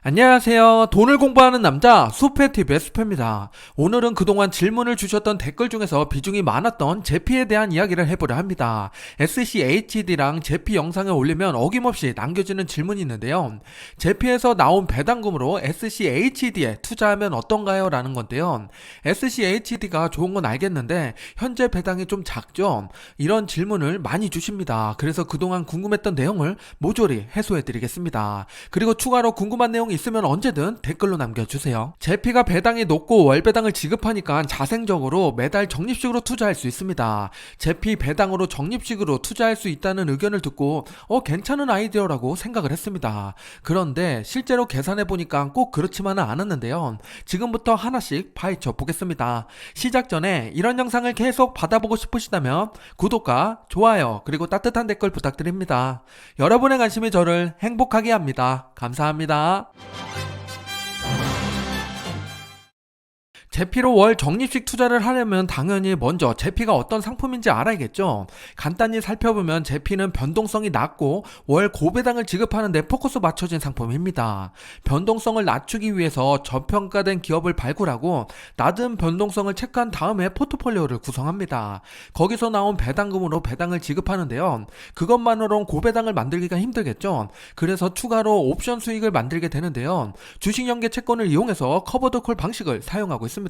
안녕하세요. 돈을 공부하는 남자 수페TV의 수페입니다. 오늘은 그동안 질문을 주셨던 댓글 중에서 비중이 많았던 제피에 대한 이야기를 해보려 합니다. SCHD랑 제피 영상을 올리면 어김없이 남겨지는 질문이 있는데요. 제피에서 나온 배당금으로 SCHD에 투자하면 어떤가요? 라는 건데요. SCHD가 좋은 건 알겠는데 현재 배당이 좀 작죠? 이런 질문을 많이 주십니다. 그래서 그동안 궁금했던 내용을 모조리 해소해드리겠습니다. 그리고 추가로 궁금한 내용이 있으면 언제든 댓글로 남겨주세요. 제피가 배당이 높고 월배당을 지급하니까 자생적으로 매달 적립식으로 투자할 수 있습니다. 제피 배당으로 적립식으로 투자할 수 있다는 의견을 듣고 괜찮은 아이디어라고 생각을 했습니다. 그런데 실제로 계산해보니까 꼭 그렇지만은 않았는데요. 지금부터 하나씩 파헤쳐 보겠습니다. 시작 전에 이런 영상을 계속 받아보고 싶으시다면 구독과 좋아요 그리고 따뜻한 댓글 부탁드립니다. 여러분의 관심이 저를 행복하게 합니다. 감사합니다. 제피로 월 적립식 투자를 하려면 당연히 먼저 제피가 어떤 상품인지 알아야겠죠. 간단히 살펴보면 제피는 변동성이 낮고 월 고배당을 지급하는데 포커스 맞춰진 상품입니다. 변동성을 낮추기 위해서 저평가된 기업을 발굴하고 낮은 변동성을 체크한 다음에 포트폴리오를 구성합니다. 거기서 나온 배당금으로 배당을 지급하는데요. 그것만으로는 고배당을 만들기가 힘들겠죠. 그래서 추가로 옵션 수익을 만들게 되는데요. 주식연계 채권을 이용해서 커버드 콜 방식을 사용하고 있습니다.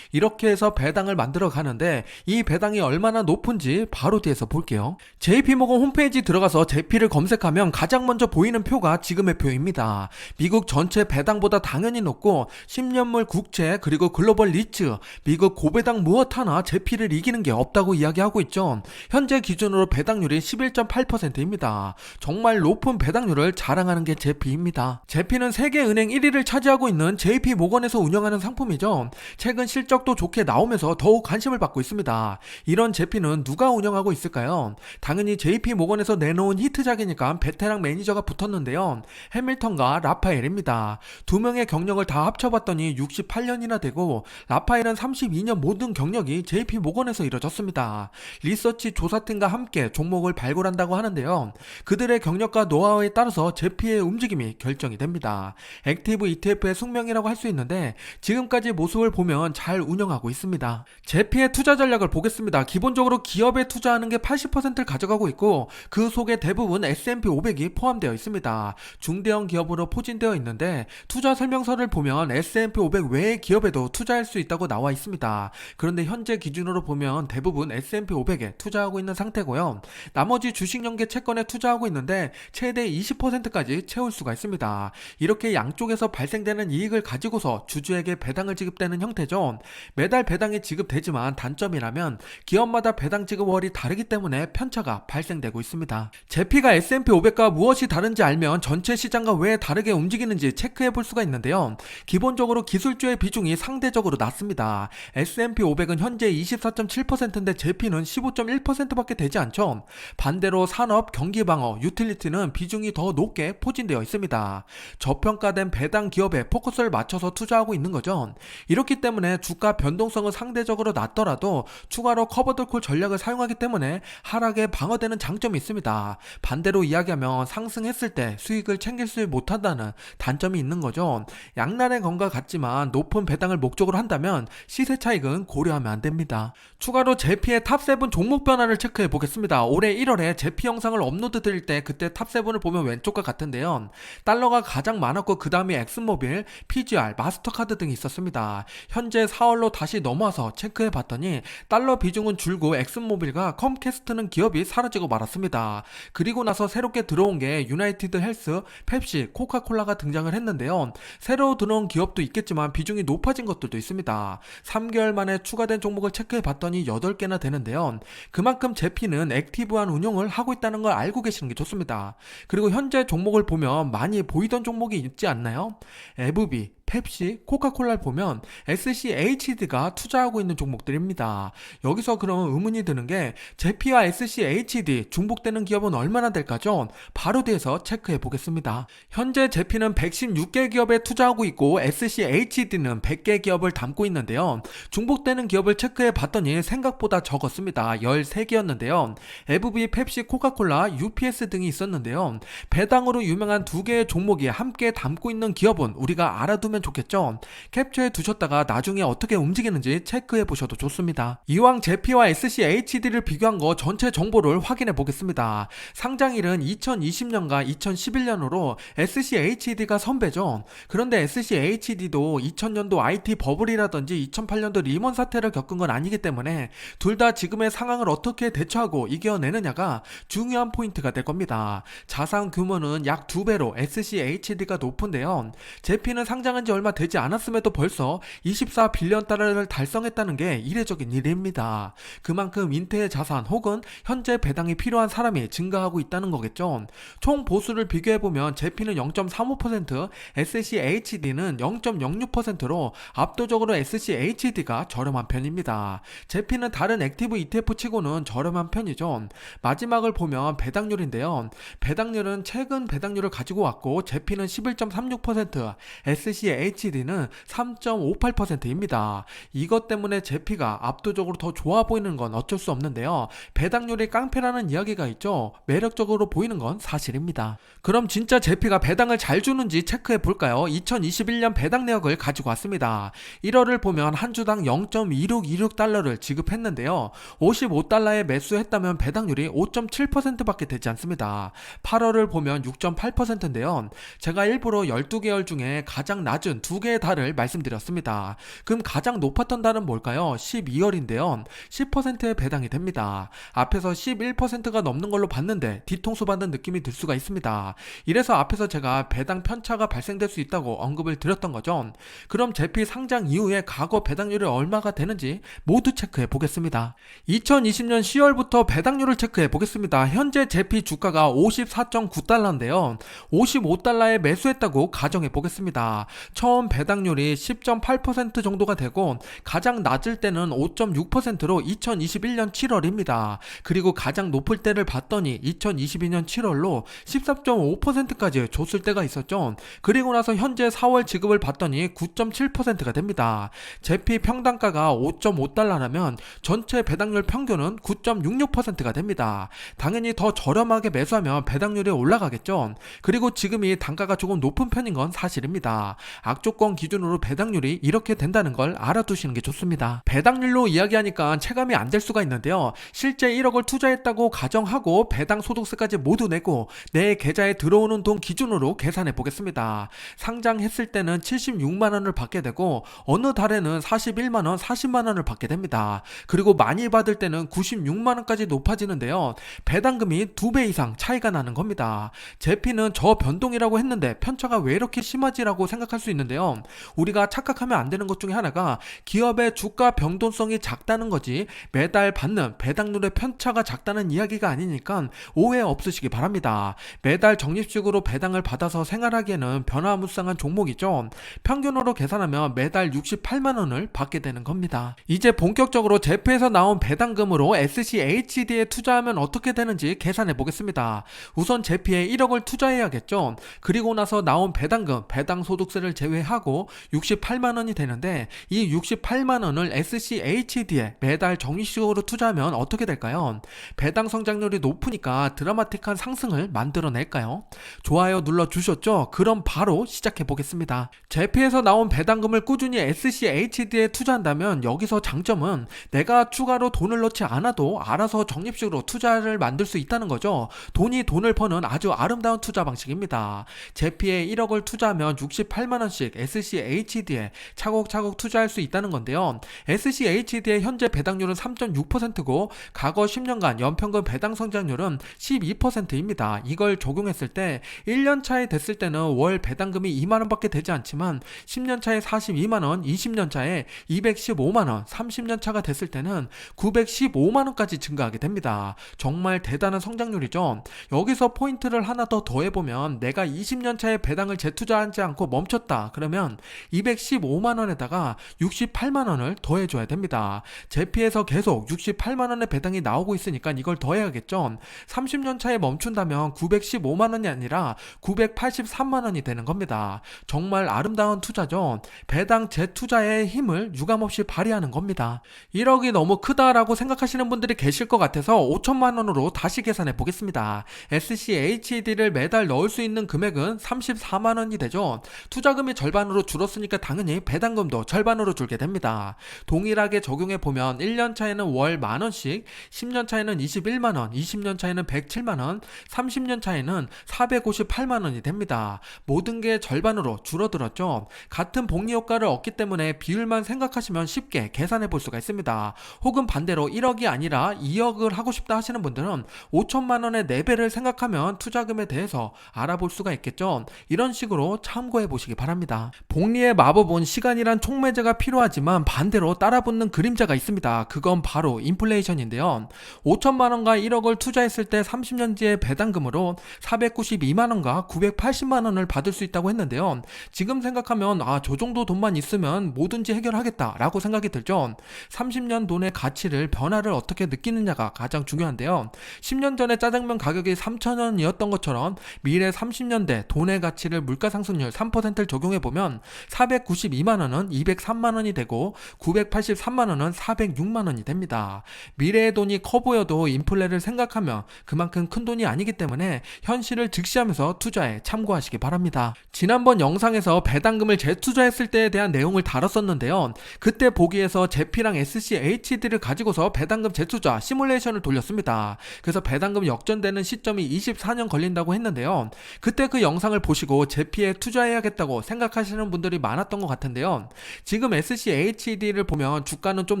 이렇게 해서 배당을 만들어 가는데 이 배당이 얼마나 높은지 바로 뒤에서 볼게요. JP모건 홈페이지 들어가서 제피를 검색하면 가장 먼저 보이는 표가 지금의 표입니다. 미국 전체 배당보다 당연히 높고 10년물 국채 그리고 글로벌 리츠 미국 고배당 무엇 하나 제피를 이기는 게 없다고 이야기하고 있죠. 현재 기준으로 배당률이 11.8%입니다. 정말 높은 배당률을 자랑하는 게 제피입니다. 제피는 세계은행 1위를 차지하고 있는 JP모건에서 운영하는 상품이죠. 최근 실적도 좋게 나오면서 더욱 관심을 받고 있습니다. 이런 제피는 누가 운영하고 있을까요? 당연히 JP모건에서 내놓은 히트작이니까 베테랑 매니저가 붙었는데요. 해밀턴과 라파엘입니다. 두 명의 경력을 다 합쳐봤더니 68년이나 되고 라파엘은 32년 모든 경력이 JP모건에서 이뤄졌습니다. 리서치 조사팀과 함께 종목을 발굴한다고 하는데요. 그들의 경력과 노하우에 따라서 제피의 움직임이 결정이 됩니다. 액티브 ETF의 숙명이라고 할 수 있는데 지금까지 모습을 보면 잘 운영하고 있습니다. 제피의 투자 전략을 보겠습니다. 기본적으로 기업에 투자하는 게 80%를 가져가고 있고 그 속에 대부분 S&P 500이 포함되어 있습니다. 중대형 기업으로 포진되어 있는데 투자 설명서를 보면 S&P 500 외의 기업에도 투자할 수 있다고 나와 있습니다. 그런데 현재 기준으로 보면 대부분 S&P 500에 투자하고 있는 상태고요. 나머지 주식연계 채권에 투자하고 있는데 최대 20%까지 채울 수가 있습니다. 이렇게 양쪽에서 발생되는 이익을 가지고서 주주에게 배당을 지급되는 형태죠. 매달 배당이 지급되지만 단점이라면 기업마다 배당 지급월이 다르기 때문에 편차가 발생되고 있습니다. 제피가 S&P 500과 무엇이 다른지 알면 전체 시장과 왜 다르게 움직이는지 체크해 볼 수가 있는데요. 기본적으로 기술주의 비중이 상대적으로 낮습니다. S&P 500은 현재 24.7%인데 제피는 15.1%밖에 되지 않죠. 반대로 산업, 경기방어, 유틸리티는 비중이 더 높게 포진되어 있습니다. 저평가된 배당 기업에 포커스를 맞춰서 투자하고 있는 거죠. 이렇기 때문에 주가 변동성은 상대적으로 낮더라도 추가로 커버드콜 전략을 사용하기 때문에 하락에 방어되는 장점이 있습니다. 반대로 이야기하면 상승했을 때 수익을 챙길 수 못한다는 단점이 있는 거죠. 양날의 검과 같지만 높은 배당을 목적으로 한다면 시세 차익은 고려하면 안 됩니다. 추가로 제피의 탑7 종목 변화를 체크해 보겠습니다. 올해 1월에 제피 영상을 업로드 드릴 때 그때 탑7을 보면 왼쪽과 같은데요. 달러가 가장 많았고 그 다음이 엑슨모빌, PGR, 마스터카드 등이 있었습니다. 현재 4월로 다시 넘어와서 체크해 봤더니 달러 비중은 줄고 엑슨모빌과 컴캐스트는 기업이 사라지고 말았습니다. 그리고 나서 새롭게 들어온 게 유나이티드 헬스, 펩시, 코카콜라가 등장을 했는데요. 새로 들어온 기업도 있겠지만 비중이 높아진 것들도 있습니다. 3개월 만에 추가된 종목을 체크해 봤더니 8개나 되는데요. 그만큼 제피는 액티브한 운용을 하고 있다는 걸 알고 계시는 게 좋습니다. 그리고 현재 종목을 보면 많이 보이던 종목이 있지 않나요? 에브비, 펩시, 코카콜라를 보면 SCHD가 투자하고 있는 종목들입니다. 여기서 그럼 의문이 드는 게 제피와 SCHD 중복되는 기업은 얼마나 될까죠? 바로 뒤에서 체크해 보겠습니다. 현재 제피는 116개 기업에 투자하고 있고 SCHD는 100개 기업을 담고 있는데요. 중복되는 기업을 체크해 봤더니 생각보다 적었습니다. 13개였는데요. FB, 펩시, 코카콜라, UPS 등이 있었는데요. 배당으로 유명한 두 개의 종목이 함께 담고 있는 기업은 우리가 알아두면 좋겠죠. 캡처해 두셨다가 나중에 어떻게 움직이는지 체크해 보셔도 좋습니다. 이왕 제피와 SCHD를 비교한 거 전체 정보를 확인해 보겠습니다. 상장일은 2020년과 2011년으로 SCHD가 선배죠. 그런데 SCHD도 2000년도 IT 버블이라든지 2008년도 리먼 사태를 겪은 건 아니기 때문에 둘 다 지금의 상황을 어떻게 대처하고 이겨내느냐가 중요한 포인트가 될 겁니다. 자산 규모는 약 2배로 SCHD가 높은데요. 제피는 상장한 지 얼마 되지 않았음에도 벌써 24빌리언 달러를 달성했다는 게 이례적인 일입니다. 그만큼 인태의 자산 혹은 현재 배당이 필요한 사람이 증가하고 있다는 거겠죠. 총 보수를 비교해보면 제피는 0.35%, SCHD는 0.06%로 압도적으로 SCHD가 저렴한 편입니다. 제피는 다른 액티브 ETF 치고는 저렴한 편이죠. 마지막을 보면 배당률인데요. 배당률은 최근 배당률을 가지고 왔고 제피는 11.36%, SCHD는 3.58%입니다. 이것 때문에 제피가 압도적으로 더 좋아 보이는 건 어쩔 수 없는데요. 배당률이 깡패라는 이야기가 있죠. 매력적으로 보이는 건 사실입니다. 그럼 진짜 제피가 배당을 잘 주는지 체크해 볼까요? 2021년 배당 내역을 가지고 왔습니다. 1월을 보면 한 주당 0.2626달러를 지급했는데요. 55달러에 매수했다면 배당률이 5.7%밖에 되지 않습니다. 8월을 보면 6.8%인데요. 제가 일부러 12개월 중에 가장 낮은 2개의 달을 말씀드렸습니다. 그럼 가장 높았던 달은 뭘까요? 12월인데요. 10%의 배당이 됩니다. 앞에서 11%가 넘는 걸로 봤는데 뒤통수 받는 느낌이 들 수가 있습니다. 이래서 앞에서 제가 배당 편차가 발생될 수 있다고 언급을 드렸던 거죠. 그럼 제피 상장 이후에 과거 배당률이 얼마가 되는지 모두 체크해 보겠습니다. 2020년 10월부터 배당률을 체크해 보겠습니다. 현재 제피 주가가 54.9달러인데요. 55달러에 매수했다고 가정해 보겠습니다. 처음 배당률이 10.8% 정도가 되고 가장 낮을 때는 5.6%로 2021년 7월입니다. 그리고 가장 높을 때를 봤더니 2022년 7월로 14.5%까지 줬을 때가 있었죠. 그리고 나서 현재 4월 지급을 봤더니 9.7%가 됩니다. 제피 평단가가 5.5달러라면 전체 배당률 평균은 9.66%가 됩니다. 당연히 더 저렴하게 매수하면 배당률이 올라가겠죠. 그리고 지금이 단가가 조금 높은 편인 건 사실입니다. 악조건 기준으로 배당률이 이렇게 된다는 걸 알아두시는 게 좋습니다. 배당률로 이야기하니까 체감이 안 될 수가 있는데요. 실제 1억을 투자했다고 가정하고 배당 소득세까지 모두 내고 내 계좌에 들어오는 돈 기준으로 계산해 보겠습니다. 상장했을 때는 76만원을 받게 되고 어느 달에는 41만원, 40만원을 받게 됩니다. 그리고 많이 받을 때는 96만원까지 높아지는데요. 배당금이 2배 이상 차이가 나는 겁니다. 제피는 저변동이라고 했는데 편차가 왜 이렇게 심하지라고 생각할 수 있는데요. 우리가 착각하면 안 되는 것 중에 하나가 기업의 주가 변동성이 작다는 거지 매달 받는 배당률의 편차가 작다는 이야기가 아니니까 오해 없으시기 바랍니다. 매달 적립식으로 배당을 받아서 생활하기에는 변화무쌍한 종목이죠. 평균으로 계산하면 매달 68만원을 받게 되는 겁니다. 이제 본격적으로 제피에서 나온 배당금으로 SCHD에 투자하면 어떻게 되는지 계산해 보겠습니다. 우선 제피에 1억을 투자해야겠죠. 그리고 나서 나온 배당금, 배당소득세를 제외하고 68만원이 되는데 이 68만원을 SCHD에 매달 적립식으로 투자하면 어떻게 될까요? 배당 성장률이 높으니까 드라마틱한 상승을 만들어낼까요? 좋아요 눌러주셨죠? 그럼 바로 시작해 보겠습니다. 제피에서 나온 배당금을 꾸준히 SCHD에 투자한다면 여기서 장점은 내가 추가로 돈을 넣지 않아도 알아서 적립식으로 투자를 만들 수 있다는 거죠. 돈이 돈을 버는 아주 아름다운 투자 방식입니다. 제피에 1억을 투자하면 68만원씩 SCHD에 차곡차곡 투자할 수 있다는 건데요. SCHD의 현재 배당률은 3.6%고 과거 10년간 연평균 배당 성장률은 12%입니다. 이걸 적용했을 때 1년 차에 됐을 때는 월 배당금이 2만원 밖에 되지 않지만 10년 차에 42만원, 20년 차에 215만원, 30년 차가 됐을 때는 915만원까지 증가하게 됩니다. 정말 대단한 성장률이죠. 여기서 포인트를 하나 더 더해보면 내가 20년 차에 배당을 재투자하지 않고 멈췄다 하겠다. 그러면 215만 원에다가 68만 원을 더해줘야 됩니다. 제피에서 계속 68만 원의 배당이 나오고 있으니까 이걸 더해야겠죠. 30년 차에 멈춘다면 915만 원이 아니라 983만 원이 되는 겁니다. 정말 아름다운 투자죠. 배당 재투자의 힘을 유감없이 발휘하는 겁니다. 1억이 너무 크다라고 생각하시는 분들이 계실 것 같아서 5천만 원으로 다시 계산해 보겠습니다. SCHD를 매달 넣을 수 있는 금액은 34만 원이 되죠. 투자금이 절반으로 줄었으니까 당연히 배당금도 절반으로 줄게 됩니다. 동일하게 적용해 보면 1년 차에는 월 만원씩, 10년 차에는 21만원, 20년 차에는 107만원, 30년 차에는 458만원이 됩니다. 모든 게 절반으로 줄어들었죠. 같은 복리 효과를 얻기 때문에 비율만 생각하시면 쉽게 계산해 볼 수가 있습니다. 혹은 반대로 1억이 아니라 2억을 하고 싶다 하시는 분들은 5천만 원의 4배를 생각하면 투자금에 대해서 알아볼 수가 있겠죠. 이런 식으로 참고해 보시기 바랍니다. 복리의 마법은 시간이란 촉매제가 필요하지만 반대로 따라붙는 그림자가 있습니다. 그건 바로 인플레이션인데요. 5천만 원과 1억을 투자했을 때 30년 뒤의 배당금으로 492만 원과 980만 원을 받을 수 있다고 했는데요. 지금 생각하면 저 정도 돈만 있으면 뭐든지 해결하겠다라고 생각이 들죠. 30년 돈의 가치를 변화를 어떻게 느끼느냐가 가장 중요한데요. 10년 전에 짜장면 가격이 3,000원이었던 것처럼 미래 30년대 돈의 가치를 물가상승률 3%를 적용해보면 492만원은 203만원이 되고 983만원은 406만원이 됩니다. 미래의 돈이 커 보여도 인플레를 생각하면 그만큼 큰 돈이 아니기 때문에 현실을 직시하면서 투자에 참고하시기 바랍니다. 지난번 영상에서 배당금을 재투자했을 때에 대한 내용을 다뤘었는데요. 그때 보기에서 제피랑 SCHD를 가지고서 배당금 재투자 시뮬레이션을 돌렸습니다. 그래서 배당금 역전되는 시점이 24년 걸린다고 했는데요. 그때 그 영상을 보시고 제피에 투자해야겠다고 생각하시는 분들이 많았던 것 같은데요. 지금 SCHD를 보면 주가는 좀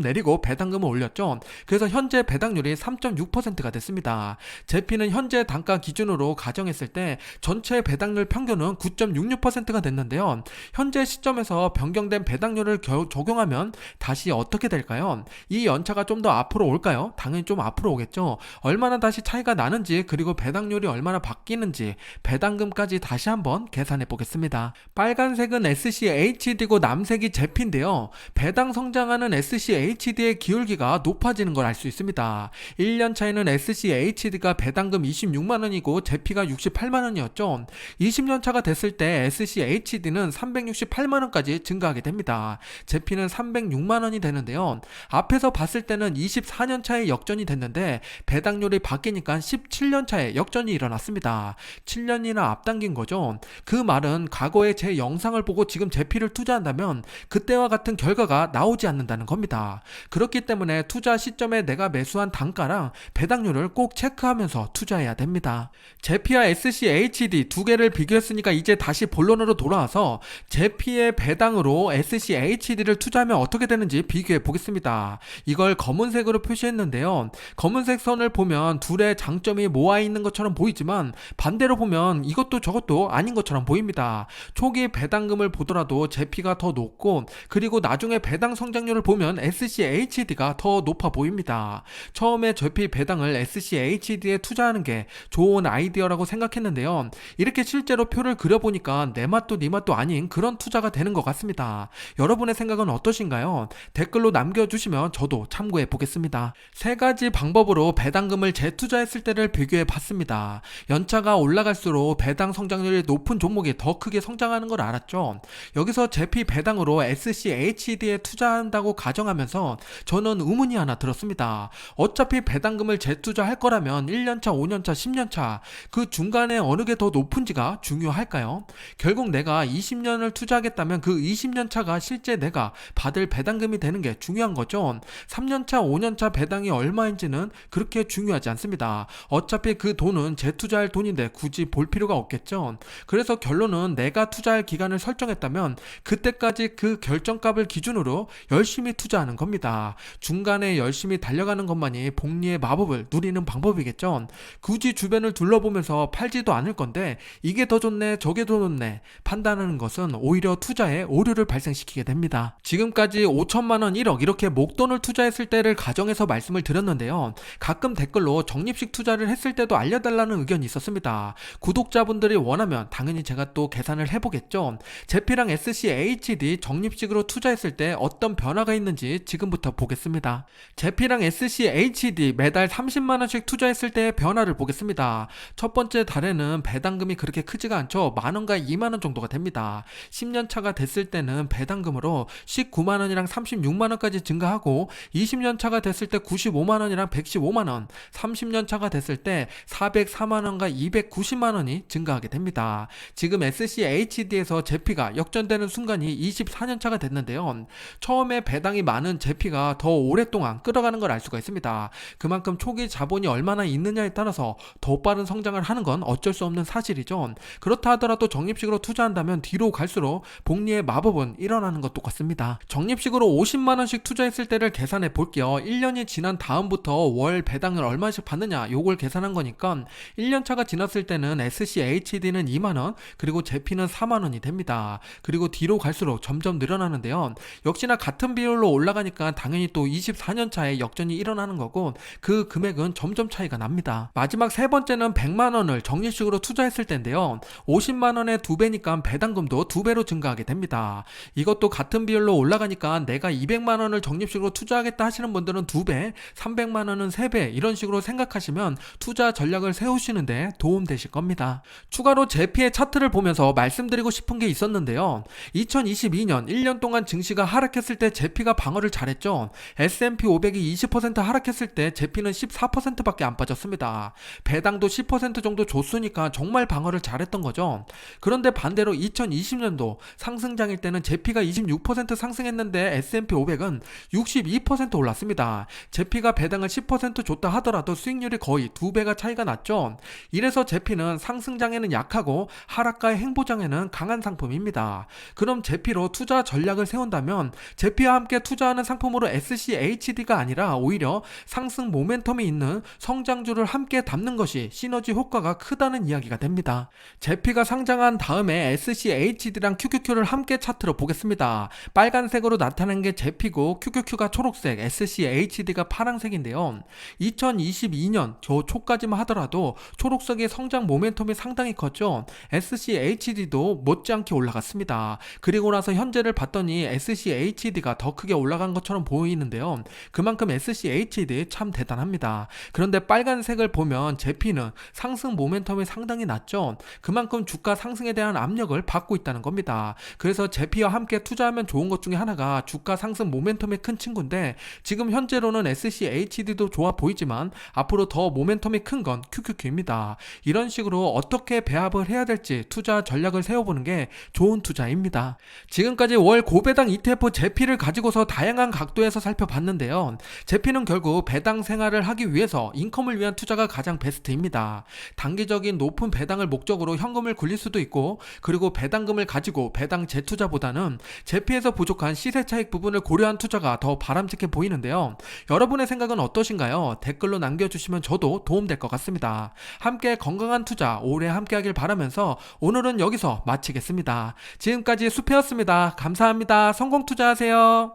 내리고 배당금을 올렸죠. 그래서 현재 배당률이 3.6%가 됐습니다. 제피는 현재 단가 기준으로 가정했을 때 전체 배당률 평균은 9.66%가 됐는데요. 현재 시점에서 변경된 배당률을 적용하면 다시 어떻게 될까요? 이 연차가 좀 더 앞으로 올까요? 당연히 좀 앞으로 오겠죠. 얼마나 다시 차이가 나는지, 그리고 배당률이 얼마나 바뀌는지, 배당금까지 다시 한번 계산해 보겠습니다. 빨간색은 SCHD고 남색이 제피인데요. 배당 성장하는 SCHD의 기울기가 높아지는 걸 알 수 있습니다. 1년 차에는 SCHD가 배당금 26만원이고 제피가 68만원이었죠. 20년 차가 됐을 때 SCHD는 368만원까지 증가하게 됩니다. 제피는 306만원이 되는데요. 앞에서 봤을 때는 24년 차에 역전이 됐는데 배당률이 바뀌니까 17년 차에 역전이 일어났습니다. 7년이나 앞당긴 거죠. 그 말은 과거에 제 영상을 보고 지금 제피를 투자한다면 그때와 같은 결과가 나오지 않는다는 겁니다. 그렇기 때문에 투자 시점에 내가 매수한 단가랑 배당률을 꼭 체크하면서 투자해야 됩니다. 제피와 SCHD 두 개를 비교했으니까 이제 다시 본론으로 돌아와서 제피의 배당으로 SCHD를 투자하면 어떻게 되는지 비교해 보겠습니다. 이걸 검은색으로 표시했는데요. 검은색 선을 보면 둘의 장점이 모아 있는 것처럼 보이지만 반대로 보면 이것도 저것도 아닌 것처럼 보입니다. 초기 배당금을 보더라도 제피가 더 높고, 그리고 나중에 배당 성장률을 보면 SCHD가 더 높아 보입니다. 처음에 제피 배당을 SCHD에 투자하는 게 좋은 아이디어라고 생각했는데요. 이렇게 실제로 표를 그려보니까 내 맛도 네 맛도 아닌 그런 투자가 되는 것 같습니다. 여러분의 생각은 어떠신가요? 댓글로 남겨주시면 저도 참고해 보겠습니다. 세 가지 방법으로 배당금을 재투자했을 때를 비교해 봤습니다. 연차가 올라갈수록 배당 성장률이 높은 종목이 더 크게 성장하는 걸 알았죠. 여기서 제피 배당으로 SCHD에 투자한다고 가정하면서 저는 의문이 하나 들었습니다. 어차피 배당금을 재투자할 거라면 1년차, 5년차, 10년차 그 중간에 어느 게 더 높은지가 중요할까요? 결국 내가 20년을 투자하겠다면 그 20년차가 실제 내가 받을 배당금이 되는 게 중요한 거죠. 3년차, 5년차 배당이 얼마인지는 그렇게 중요하지 않습니다. 어차피 그 돈은 재투자할 돈인데 굳이 볼 필요가 없겠죠. 그래서 결론은 내가 투자할 기간을 설정했다면 그때까지 그 결정값을 기준으로 열심히 투자하는 겁니다. 중간에 열심히 달려가는 것만이 복리의 마법을 누리는 방법이겠죠. 굳이 주변을 둘러보면서 팔지도 않을 건데 이게 더 좋네 저게 더 좋네 판단하는 것은 오히려 투자에 오류를 발생시키게 됩니다. 지금까지 5천만원 1억 이렇게 목돈을 투자했을 때를 가정해서 말씀을 드렸는데요. 가끔 댓글로 적립식 투자를 했을 때도 알려달라는 의견이 있었습니다. 구독자분들이 원하면 당연히 제가 또 계산을 해보겠죠. 있는데요. 제피랑 SCHD 적립식으로 투자했을 때 어떤 변화가 있는지 지금부터 보겠습니다. 제피랑 SCHD 매달 30만원씩 투자했을 때의 변화를 보겠습니다. 첫 번째 달에는 배당금이 그렇게 크지가 않죠. 만원과 2만원 정도가 됩니다. 10년 차가 됐을 때는 배당금으로 19만원이랑 36만원까지 증가하고 20년 차가 됐을 때 95만원이랑 115만원, 30년 차가 됐을 때 404만원과 290만원이 증가하게 됩니다. 지금 SCHD에서 제피가 역전되는 순간이 24년 차가 됐는데요. 처음에 배당이 많은 제피가 더 오랫동안 끌어가는 걸 알 수가 있습니다. 그만큼 초기 자본이 얼마나 있느냐에 따라서 더 빠른 성장을 하는 건 어쩔 수 없는 사실이죠. 그렇다 하더라도 적립식으로 투자한다면 뒤로 갈수록 복리의 마법은 일어나는 것 똑같습니다. 적립식으로 50만원씩 투자했을 때를 계산해 볼게요. 1년이 지난 다음부터 월 배당을 얼마씩 받느냐 요걸 계산한 거니까 1년차가 지났을 때는 SCHD는 2만원 그리고 제피는 4만원이 됩니다. 그리고 뒤로 갈수록 점점 늘어나는데요. 역시나 같은 비율로 올라가니까 당연히 또 24년차에 역전이 일어나는 거고 그 금액은 점점 차이가 납니다. 마지막 세 번째는 100만원을 적립식으로 투자했을 때인데요. 50만원의 2배니까 배당금도 2배로 증가하게 됩니다. 이것도 같은 비율로 올라가니까 내가 200만원을 적립식으로 투자하겠다 하시는 분들은 2배, 300만원은 3배 이런 식으로 생각하시면 투자 전략을 세우시는데 도움되실 겁니다. 추가로 제피의 차트를 보면서 말씀드리고 싶은 게 있었는데요. 2022년 1년 동안 증시가 하락했을 때 제피가 방어를 잘했죠. S&P 500이 20% 하락했을 때 제피는 14%밖에 안 빠졌습니다. 배당도 10% 정도 줬으니까 정말 방어를 잘했던 거죠. 그런데 반대로 2020년도 상승장일 때는 제피가 26% 상승했는데 S&P 500은 62% 올랐습니다. 제피가 배당을 10% 줬다 하더라도 수익률이 거의 2배가 차이가 났죠. 이래서 제피는 상승장에는 약하고 하락가의 행보장에는 강한 상품입니다. 그럼 제피로 투자 전략을 세운다면 제피와 함께 투자하는 상품으로 SCHD가 아니라 오히려 상승 모멘텀이 있는 성장주를 함께 담는 것이 시너지 효과가 크다는 이야기가 됩니다. 제피가 상장한 다음에 SCHD랑 QQQ를 함께 차트로 보겠습니다. 빨간색으로 나타난 게 제피고 QQQ가 초록색, SCHD가 파란색인데요. 2022년 저 초까지만 하더라도 초록색의 성장 모멘텀이 상당히 컸죠. SCHD도 못지않게 올라갔습니다. 그리고 나서 현재를 봤더니 SCHD가 더 크게 올라간 것처럼 보이는데요. 그만큼 SCHD 참 대단합니다. 그런데 빨간색을 보면 제피는 상승 모멘텀이 상당히 낮죠. 그만큼 주가 상승에 대한 압력을 받고 있다는 겁니다. 그래서 제피와 함께 투자하면 좋은 것 중에 하나가 주가 상승 모멘텀이 큰 친구인데 지금 현재로는 SCHD도 좋아 보이지만 앞으로 더 모멘텀이 큰 건 QQQ입니다. 이런 식으로 어떻게 배합을 해야 될지 투자 전략을 세워보는 게 좋은 투자입니다. 지금까지 월 고배당 ETF 제피를 가지고서 다양한 각도에서 살펴봤는데요. 제피는 결국 배당 생활을 하기 위해서 인컴을 위한 투자가 가장 베스트입니다. 단기적인 높은 배당을 목적으로 현금을 굴릴 수도 있고 그리고 배당금을 가지고 배당 재투자보다는 제피에서 부족한 시세 차익 부분을 고려한 투자가 더 바람직해 보이는데요. 여러분의 생각은 어떠신가요? 댓글로 남겨주시면 저도 도움될 것 같습니다. 함께 건강한 투자 오래 함께 하길 바라면서 오늘은 여기서 마치겠습니다. 지금까지 수페였습니다. 감사합니다. 성공 투자하세요.